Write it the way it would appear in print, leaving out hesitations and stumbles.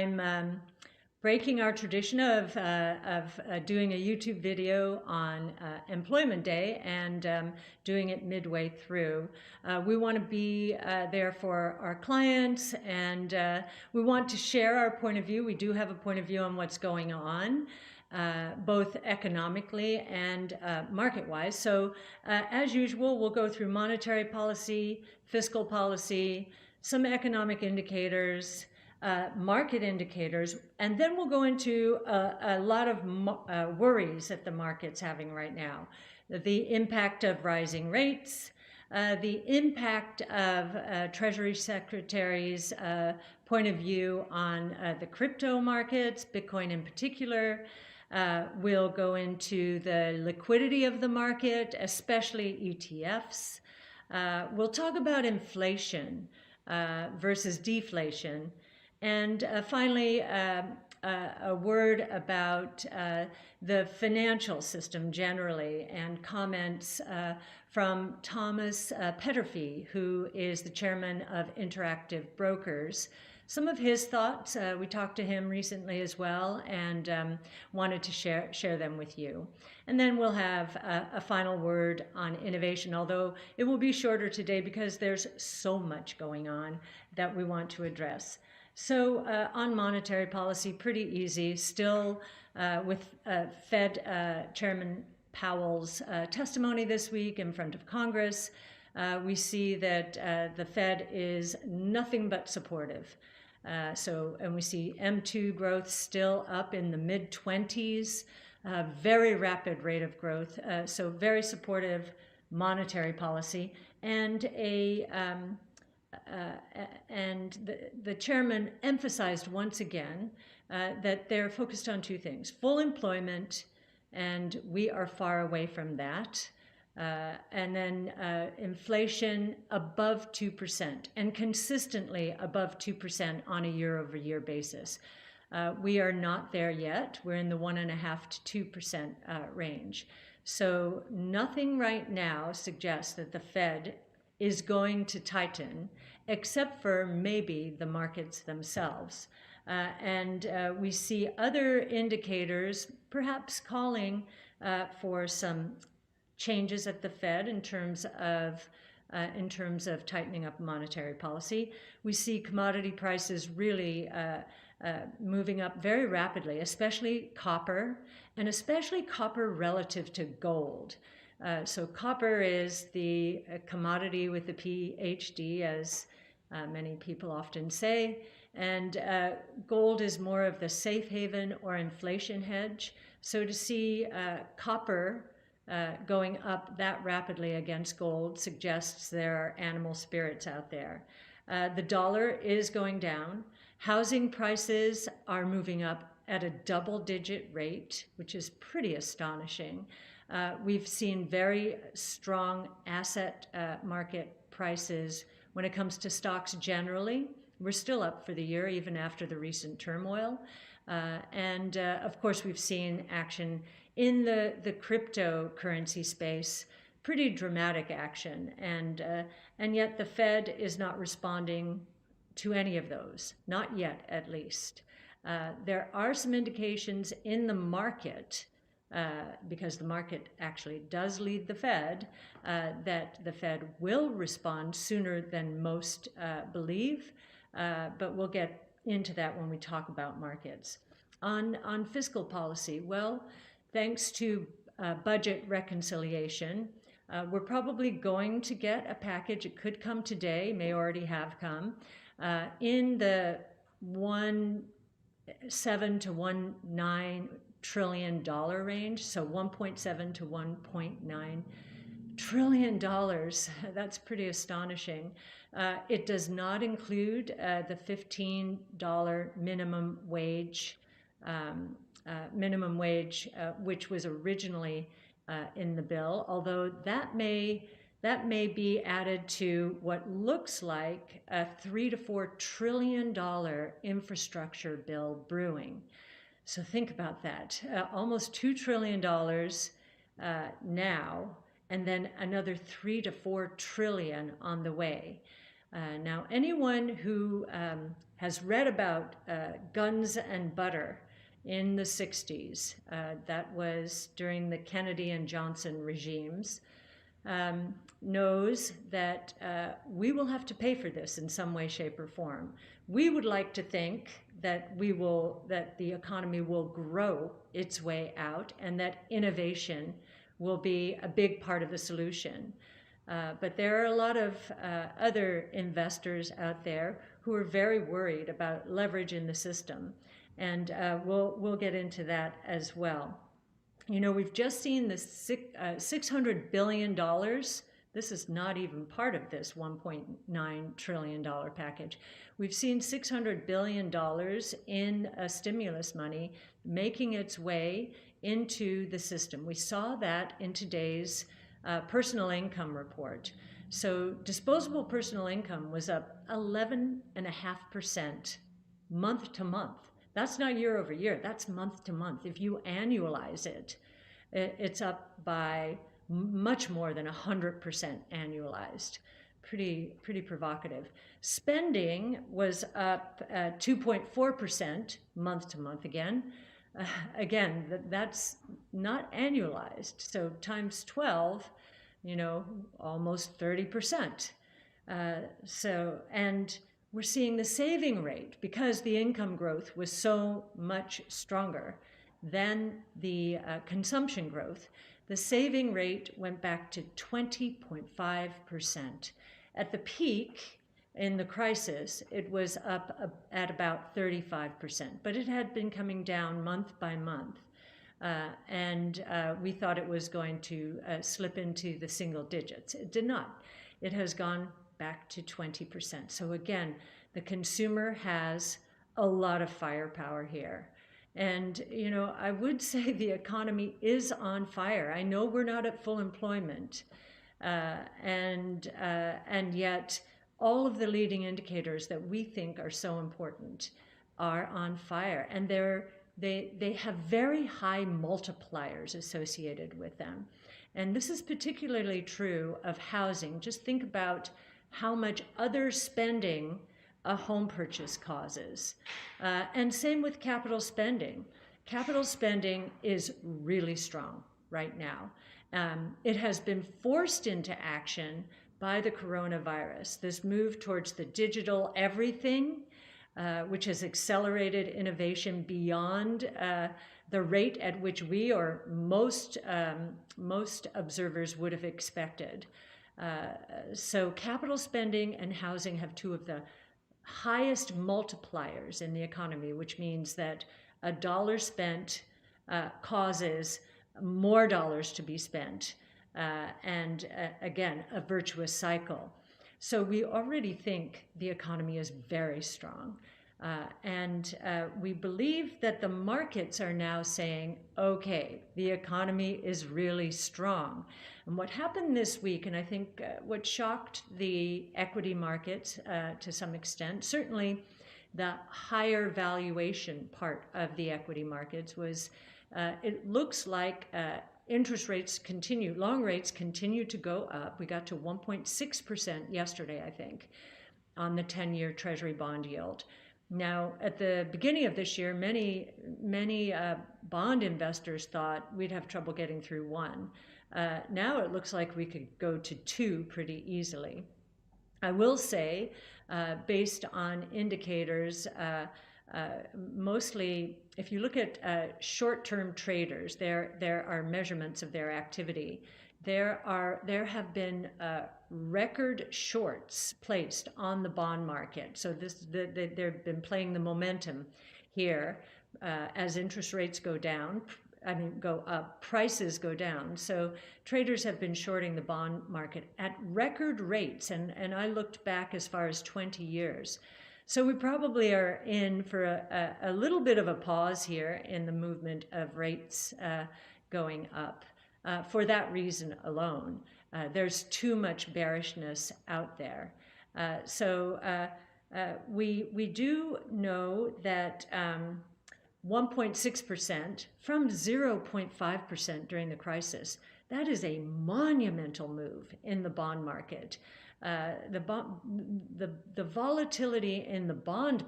I'm breaking our tradition of doing a YouTube video on Employment Day and doing it midway through. We want to be there for our clients, and we want to share our point of view. We do have a point of view on what's going on, both economically and market-wise. So as usual, we'll go through monetary policy, fiscal policy, some economic indicators, market indicators, and then we'll go into a lot of worries that the market's having right now. The impact of rising rates, the impact of Treasury Secretary's point of view on the crypto markets, Bitcoin in particular. We'll go into the liquidity of the market, especially ETFs. We'll talk about inflation versus deflation. And finally, a word about the financial system generally, and comments from Thomas Peterfy, who is the chairman of Interactive Brokers. Some of his thoughts, we talked to him recently as well, and wanted to share them with you. And then we'll have a final word on innovation, although it will be shorter today because there's so much going on that we want to address. So on monetary policy, pretty easy. Still with Fed Chairman Powell's testimony this week in front of Congress, we see that the Fed is nothing but supportive. And we see M2 growth still up in the mid-20s, very rapid rate of growth. So very supportive monetary policy, and the chairman emphasized once again that they're focused on two things: full employment, and we are far away from that, and then inflation above 2% and consistently above 2% on a year-over-year basis. We are not there yet. We're in the 1.5% to 2% range. So nothing right now suggests that the Fed is going to tighten, except for maybe the markets themselves. And we see other indicators perhaps calling for some changes at the Fed in terms of tightening up monetary policy. We see commodity prices really moving up very rapidly, especially copper, and especially copper relative to gold. So copper is the commodity with the PhD, as many people often say, and gold is more of the safe haven or inflation hedge. So to see copper going up that rapidly against gold suggests there are animal spirits out there. The dollar is going down. Housing prices are moving up at a double-digit rate, which is pretty astonishing. We've seen very strong asset market prices when it comes to stocks generally. We're still up for the year, even after the recent turmoil. And of course, we've seen action in the cryptocurrency space, pretty dramatic action. And yet the Fed is not responding to any of those, not yet at least. There are some indications in the market, because the market actually does lead the Fed, that the Fed will respond sooner than most believe, but we'll get into that when we talk about markets. On fiscal policy, well, thanks to budget reconciliation, we're probably going to get a package. It could come today, may already have come, in the $1.7 to $1.9 trillion range, so $1.7 to $1.9 trillion. That's pretty astonishing. It does not include the $15 minimum wage, which was originally in the bill, although that may be added to what looks like a $3 to $4 trillion infrastructure bill brewing. So think about that. Almost $2 trillion now, and then another $3 to $4 trillion on the way. Now, anyone who has read about guns and butter in the 60s, that was during the Kennedy and Johnson regimes, knows that we will have to pay for this in some way, shape, or form. We would like to think that that the economy will grow its way out and that innovation will be a big part of the solution. But there are a lot of other investors out there who are very worried about leverage in the system. And we'll get into that as well. You know, we've just seen the $600 billion. This is not even part of this $1.9 trillion package. We've seen $600 billion in stimulus money making its way into the system. We saw that in today's personal income report. So disposable personal income was up 11.5% month to month. That's not year over year, that's month to month. If you annualize it, it's up by much more than 100% annualized. Pretty provocative. Spending was up 2.4% month to month again. Again, that's not annualized. So times 12, you know, almost 30%. And we're seeing the saving rate, because the income growth was so much stronger than the consumption growth, the saving rate went back to 20.5%. At the peak in the crisis, it was up at about 35%, but it had been coming down month by month. And we thought it was going to slip into the single digits. It did not. It has gone back to 20%. So again, the consumer has a lot of firepower here. And, you know, I would say the economy is on fire. I know we're not at full employment, and yet all of the leading indicators that we think are so important are on fire. And they have very high multipliers associated with them. And this is particularly true of housing. Just think about how much other spending a home purchase causes. And same with capital spending. Capital spending is really strong right now. It has been forced into action by the coronavirus, this move towards the digital everything, which has accelerated innovation beyond the rate at which we or most observers would have expected. So capital spending and housing have two of the highest multipliers in the economy, which means that a dollar spent causes more dollars to be spent, and again, a virtuous cycle. So we already think the economy is very strong. And we believe that the markets are now saying, okay, the economy is really strong. And what happened this week, and I think what shocked the equity markets to some extent, certainly the higher valuation part of the equity markets, was it looks like interest rates continue, long rates continue to go up. We got to 1.6% yesterday, I think, on the 10-year Treasury bond yield. Now, at the beginning of this year, many bond investors thought we'd have trouble getting through 1. Now it looks like we could go to 2 pretty easily. I will say, based on indicators, mostly if you look at short-term traders, there are measurements of their activity. There have been record shorts placed on the bond market. So they've been playing the momentum here as interest rates go up, prices go down. So traders have been shorting the bond market at record rates, and I looked back as far as 20 years. So we probably are in for a little bit of a pause here in the movement of rates going up. For that reason alone, there's too much bearishness out there. So we do know that 1.6% from 0.5% during the crisis, that is a monumental move in the bond market. The volatility in the bond